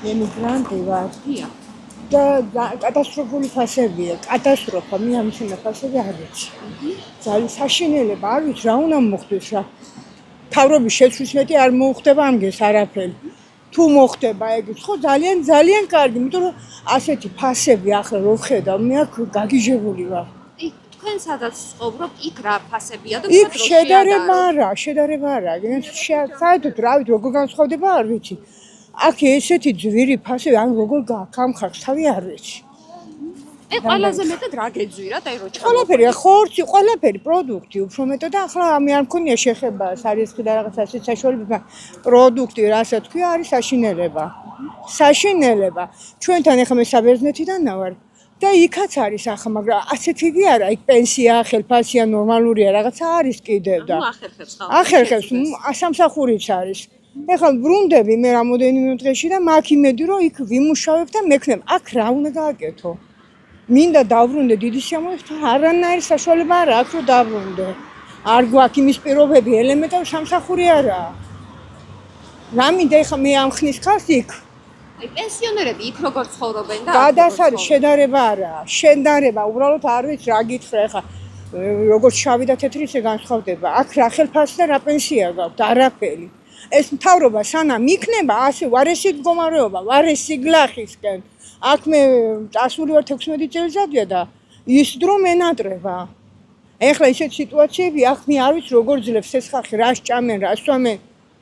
ემიგრანტი ვარ დიახ. და კატასტროფული ფასებია, კატასტროფა, მე ამჩენა ფასები არ ვიცი. ძალიან საშინელება, არ ვიცი რა უნდა მოხდეს რა. თავრობის შეცვლის მეტი არ მოუხდება ამგეს არაფერი. თუ მოხდება ეგეც, ხო ძალიან კარგი, იმიტომ რომ ასეთი ფასები ახლა რო ვხედავ, მე აქ გაგიჟებული ვარ. თქვენ სადაც ცხოვრობთ, იქ რა ფასებია და იქ შედარება არა, საერთოდ რა ვიცი როგორ განსხვავდება არ ვიცი. აქ ესეთი ძვირი ფასები, ან როგორ გამხარს თავი არ ვიცი. ყველაზე მეტად რა გეძვირათ, აი რო ყველაფერი, ხორცი, ყველაფერი პროდუქტი, უფრო მეტად და ახლა მე არ მქონია შეხება სარიცხი და რაღაც ასეთ საშუალებები, პროდუქტი, რასაც თქვია, არის საშინელება. საშინელება. ჩვენთან ახლა მე საბერძნეთიდან ვარ და იქაც არის ახლა, მაგრამ ასეთი კი არა, იქ პენსია, ხელფასია, ნორმალურია, რაღაცა არის კიდევ და ახერხებს, სამსახურიც არის. ეხლა ბრუნდები მე რამოდენიმე დღეში და მაგ იმედი რომ იქ ვიმუშავებ და მექნებ. აქ რა უნდა გააკეთო? მინდა დავრუნდე დიდი სიამოვნებით, არანაირი საშუალება არა აქვს რომ დავრუნდე. არ გვაქვს იმის პირობები, ელემენტარული სამსახური არაა. რა მინდა ეხლა მე ამ ხნის ხალხს იქ აი პენსიონერები იქ როგორ ცხოვრობენ და გადასარი შედარება არაა. შედარება, უბრალოდ არ ვიცი რა გითხრა ეხლა როგორც შავი და თეთრი ისე განსხვავდება. აქ რა ხელფასი და რა პენსია გაქვთ, არაფერი. ეს მთავრობა სანამ იქნება, ასე ვარესი მდგომარეობა, ვარესი გლახისკენ. აქ მე წასული ვარ 16 წელიწადია და ის დრო მენატრება. ეხლა ისეთ სიტუაციები აქ მე არ ვიცი როგორ ძლებს ეს ხალხი, რა სჭამენ, რა სვამენ.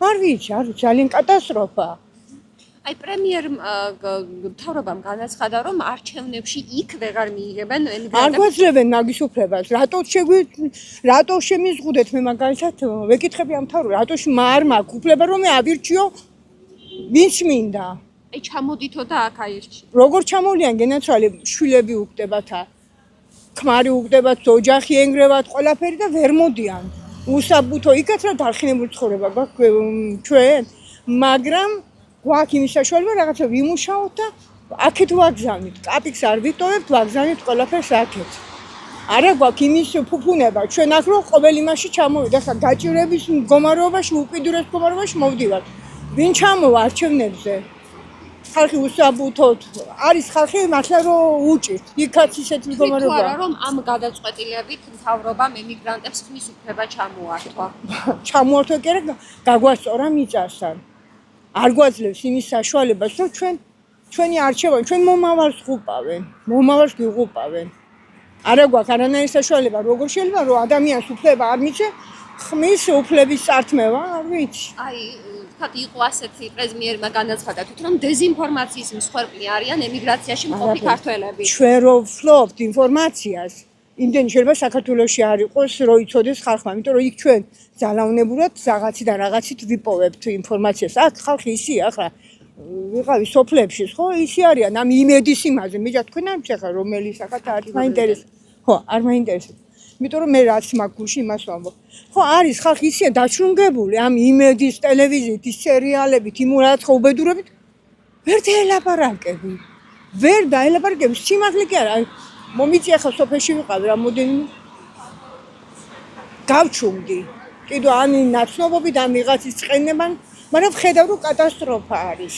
არ ვიცი, ძალიან კატასტროფა. აი პრემიერ მთავრობამ განაცხადა რომ არჩევნებში იქ ვეღარ მიიღებენ ემიგრანტებს. არ გვაძლევენ მაგის უფლებას. რატო შემიზღუდეთ მე მაგალითად ვეკითხები ამ მთავრობას, რატო არ მაქვს უფლება რომ მე ავირჩიო ვინც მინდა. აი ჩამოდითო და აქ აირჩი. როგორ ჩამოვლიან გენაცვალე შვილები უგდებათ, ქმარი უგდებათ, ოჯახი ენგრევათ, ყველაფერი და ვერ მოდიან. უსაბუთო იქაც რა დარხინებული ცხოვრება გვაქვს ჩვენ, მაგრამ გვაქვს იმის საშუალება რაღაცა ვიმუშაოთ და აქეთ ვაგზავნით. კაპიკს არ ვიტოვებთ, ვაგზავნით ყველაფერს აქეთ. არა გვაქვს იმის ფუფუნება, ჩვენ აქ რო ყოველ იმაში ჩამოვიდა, ხა გაჭირების მდგომარეობაში, უკიდურეს მდგომარეობაში მოვდივართ. ვინ ჩამოვა არჩევნებზე? ხალხი უსაბუთოდ არის ხალხი მართლა რომ უჭირთ. იქაც ისეთი მდგომარეობა. არა რომ ამ გადაწყვეტილებით მთავრობამ ემიგრანტებს ხმის უფლება ჩამოართვა. ჩამოართვა კი არა, გაგვასწორა მიწასთან. არ გვაძლევს იმის საშუალებას, რომ ჩვენი არჩევანი, ჩვენ მომავალს ღუპავენ, მომავალს გიღუპავენ. არა გვაქვს არანაირი საშუალება, როგორ შეიძლება რომ ადამიანს უფლება არ მიცე, ხმის უფლების წართმევა, არ ვიცი. აი, თქვათ იყო ასეთი პრემიერმა განაცხადა თვით რომ დეზინფორმაციის მსხვერპლი არიან ემიგრაციაში მყოფი ქართველები. ჩვენ რო ვფლობთ ინფორმაციას, იმდენი შეიძლება საქართველოში არ იყოს, რომ იცოდეს ხალხმა, იმიტომ რომ იქ ჩვენ ძალაუნებურად რაღაციდან რაღაცით ვიპოვებთ ინფორმაციას. აქ ხალხი ისია ახლა ვიყავი სოფლებში, ხო, ისე არიან ამ იმედის იმაზე. მე თქვენ არ ვიცი რომელი სახათ არის მაინტერესებს. ხო, არ მაინტერესებს. იმიტომ რომ მე რაც მაგ გულში იმას ვამბობ. ხო, არის ხალხი ისე დაჩრუნგებული ამ იმედის ტელევიზიით, ის სერიალებით, იმ რაღაცა უბედურებით ვერ დაელაპარაკები. ვერ დაელაპარაკები, სიმართლე კი არა. მომიწია ხა სოფელში ვიყავი რამოდენიმე გავჩუმდი. კიდო ან ნაცნობობით ან ვიღაცის წყენებან, მაგრამ ვხედავ რომ კატასტროფა არის.